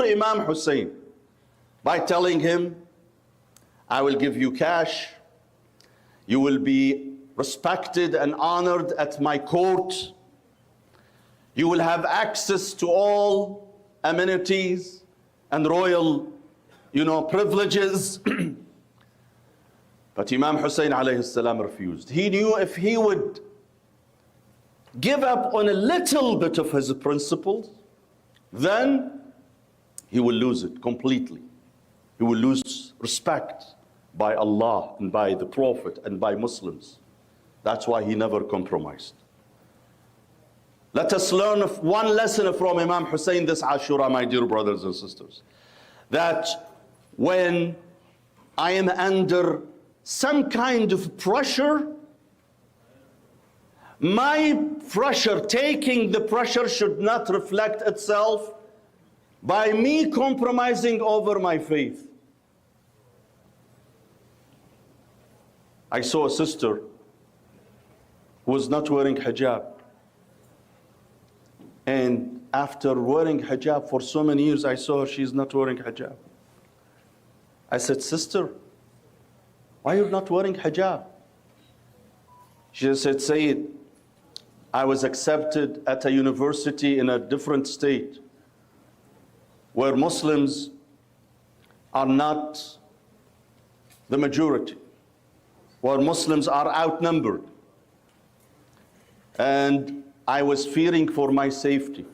Imam Hussein by telling him, I will give you cash, you will be respected and honored at my court, you will have access to all amenities and royal, privileges. But Imam Hussein alayhi salam refused. He knew if he would give up on a little bit of his principles, then he will lose it completely. He will lose respect by Allah and by the Prophet and by Muslims. That's why he never compromised. Let us learn one lesson from Imam Hussein this Ashura, my dear brothers and sisters. That when I am under some kind of pressure, my pressure, taking the pressure, should not reflect itself by me compromising over my faith. I saw a sister who was not wearing hijab. And after wearing hijab for so many years, I saw her, she's not wearing hijab. I said, sister, why are you not wearing hijab? She said, Sayyid, I was accepted at a university in a different state where Muslims are not the majority, where Muslims are outnumbered. And I was fearing for my safety.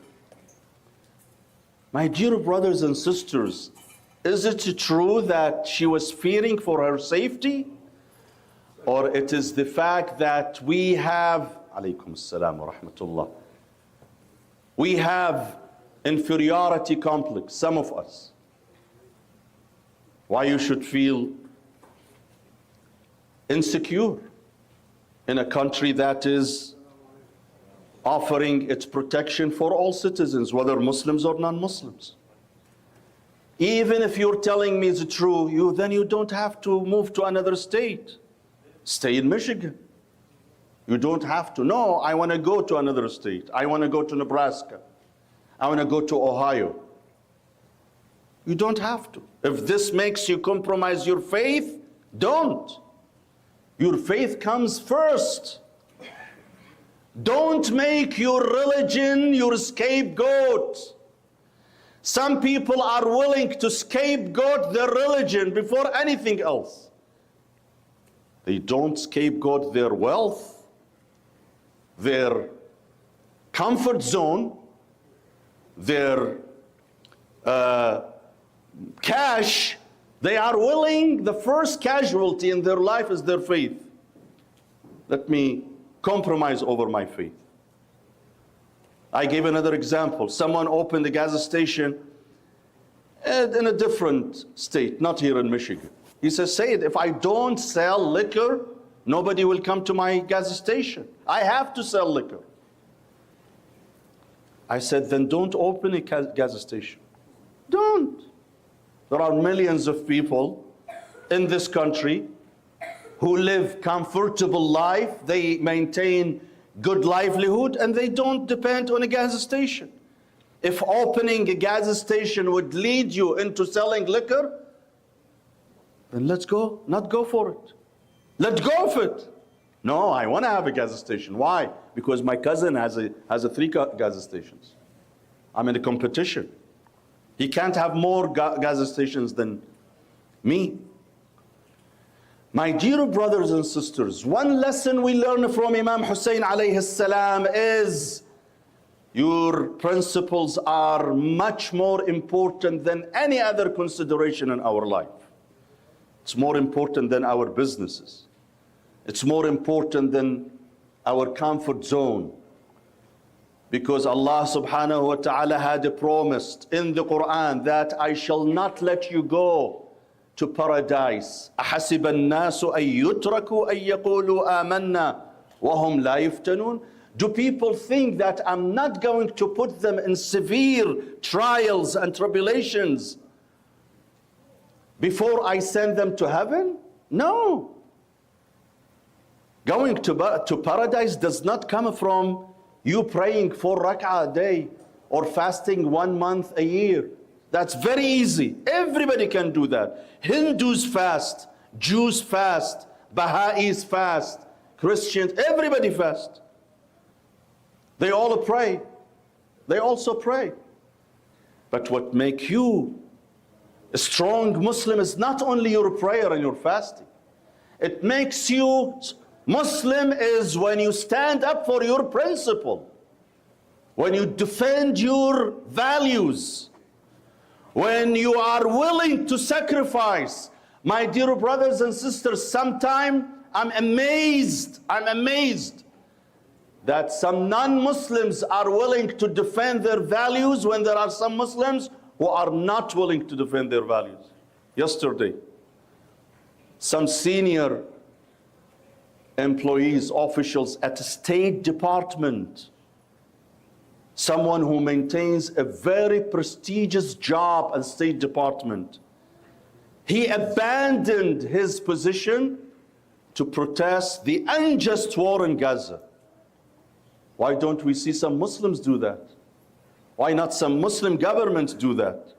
My dear brothers and sisters, is it true that she was fearing for her safety? Or it is the fact that we have, alaykum assalam wa rahmatullah, we have inferiority complex, some of us. Why you should feel insecure in a country that is offering its protection for all citizens, whether Muslims or non-Muslims. Even if you're telling me it's true, then you don't have to move to another state. Stay in Michigan. You don't have to. No, I want to go to another state. I want to go to Nebraska. I want to go to Ohio. You don't have to. If this makes you compromise your faith, don't. Your faith comes first. Don't make your religion your scapegoat. Some people are willing to scapegoat their religion before anything else. They don't scapegoat their wealth, their comfort zone, their cash. They are willing, the first casualty in their life is their faith. Let me compromise over my faith. I gave another example. Someone opened a gas station in a different state, not here in Michigan. He says, Sayyid, if I don't sell liquor, nobody will come to my gas station. I have to sell liquor. I said, then don't open a gas station. Don't. There are millions of people in this country who live comfortable life, they maintain good livelihood, and they don't depend on a gas station. If opening a gas station would lead you into selling liquor, then let's go, not go for it. Let go of it. No, I want to have a gas station. Why? Because my cousin has a 3 gas stations. I'm in a competition. He can't have more gas stations than me. My dear brothers and sisters, one lesson we learn from Imam Hussein alayhi salam is your principles are much more important than any other consideration in our life. It's more important than our businesses. It's more important than our comfort zone. Because Allah subhanahu wa ta'ala had promised in the Quran that I shall not let you go to paradise. أَحَسِبَ النَّاسُ أَن يُتْرَكُوا أَن يَقُولُوا آمَنَّا وَهُمْ لَا يُفْتَنُونَ. Do people think that I'm not going to put them in severe trials and tribulations before I send them to heaven? No. Going to paradise does not come from you praying 4 rak'ah a day or fasting 1 month a year. That's very easy. Everybody can do that. Hindus fast, Jews fast, Baha'is fast, Christians, everybody fast. They all pray. They also pray. But what makes you a strong Muslim is not only your prayer and your fasting. It makes you Muslim is when you stand up for your principle, when you defend your values, when you are willing to sacrifice. My dear brothers and sisters, sometimes I'm amazed that some non-Muslims are willing to defend their values when there are some Muslims who are not willing to defend their values. Yesterday, some senior employees, officials at a State Department, someone who maintains a very prestigious job at State Department, he abandoned his position to protest the unjust war in Gaza. Why don't we see some Muslims do that? Why not some Muslim governments do that?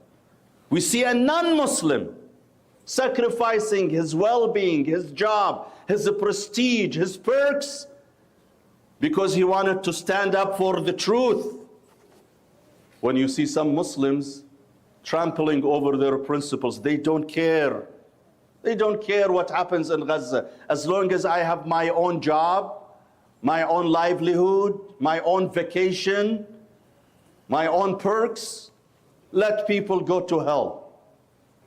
We see a non-Muslim sacrificing his well-being, his job, his prestige, his perks, because he wanted to stand up for the truth. When you see some Muslims trampling over their principles, they don't care. They don't care what happens in Gaza. As long as I have my own job, my own livelihood, my own vacation, my own perks, let people go to hell.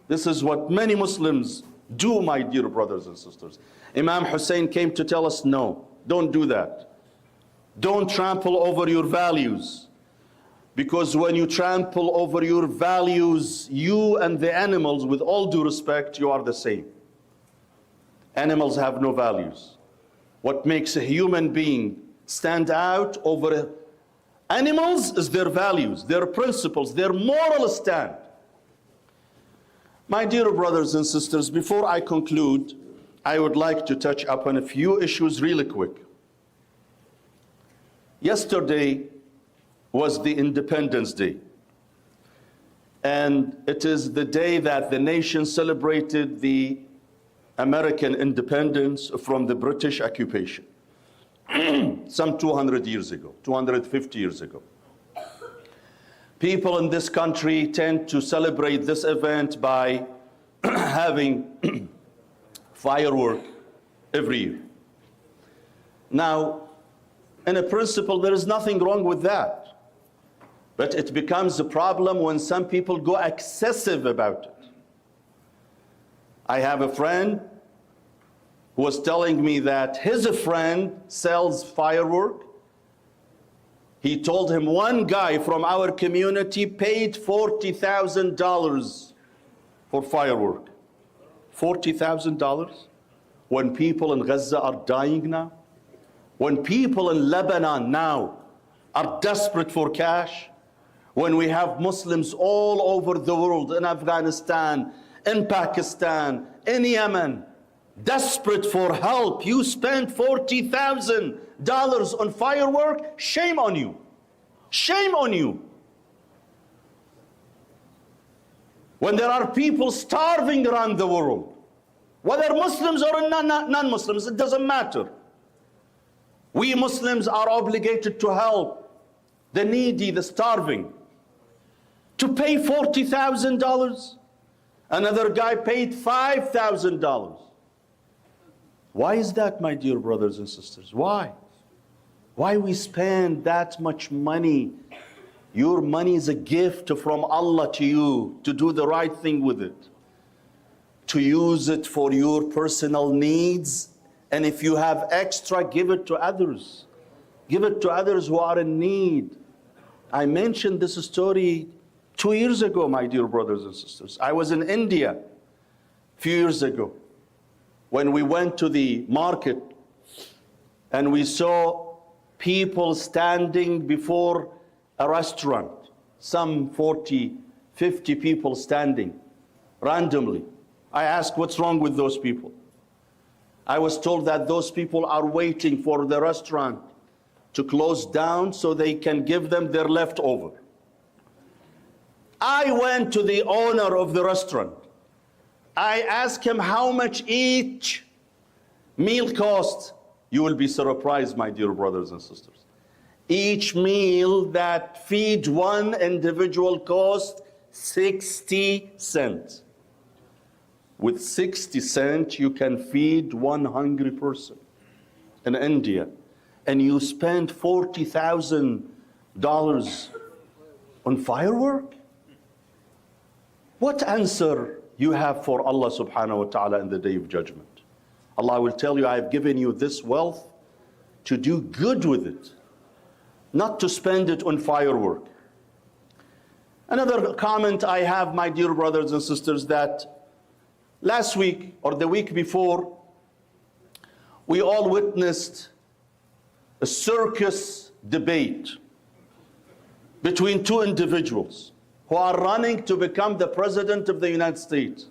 This is what many Muslims do, my dear brothers and sisters. Imam Hussein came to tell us, no, don't do that. Don't trample over your values. Because when you trample over your values, you and the animals, with all due respect, you are the same. Animals have no values. What makes a human being stand out over animals is their values, their principles, their moral stand. My dear brothers and sisters, before I conclude, I would like to touch upon a few issues really quick. Yesterday was the Independence Day, and it is the day that the nation celebrated the American independence from the British occupation, some 200 years ago, 250 years ago. People in this country tend to celebrate this event by having firework every year. Now, in a principle, there is nothing wrong with that. But it becomes a problem when some people go excessive about it. I have a friend who was telling me that his friend sells firework. He told him one guy from our community paid $40,000 for firework. $40,000? When people in Gaza are dying now? When people in Lebanon now are desperate for cash? When we have Muslims all over the world, in Afghanistan, in Pakistan, in Yemen, desperate for help, you spend $40,000 on firework? Shame on you. Shame on you. When there are people starving around the world, whether Muslims or non-Muslims, it doesn't matter. We Muslims are obligated to help the needy, the starving. To pay $40,000, another guy paid $5,000. Why is that, my dear brothers and sisters? Why? Why we spend that much money? Your money is a gift from Allah to you, to do the right thing with it, to use it for your personal needs, and if you have extra, give it to others. Give it to others who are in need. I mentioned this story 2 years ago, my dear brothers and sisters. I was in India a few years ago when we went to the market and we saw people standing before a restaurant, some 40, 50 people standing randomly. I asked, what's wrong with those people? I was told that those people are waiting for the restaurant to close down so they can give them their leftover. I went to the owner of the restaurant. I asked him how much each meal costs. You will be surprised, my dear brothers and sisters. Each meal that feeds one individual costs 60 cents. With 60 cents, you can feed one hungry person in India. And you spend $40,000 on firework? What answer you have for Allah subhanahu wa ta'ala in the day of judgment? Allah will tell you, I have given you this wealth to do good with it, not to spend it on firework. Another comment I have, my dear brothers and sisters, that last week or the week before, we all witnessed a circus debate between two individuals who are running to become the president of the United States.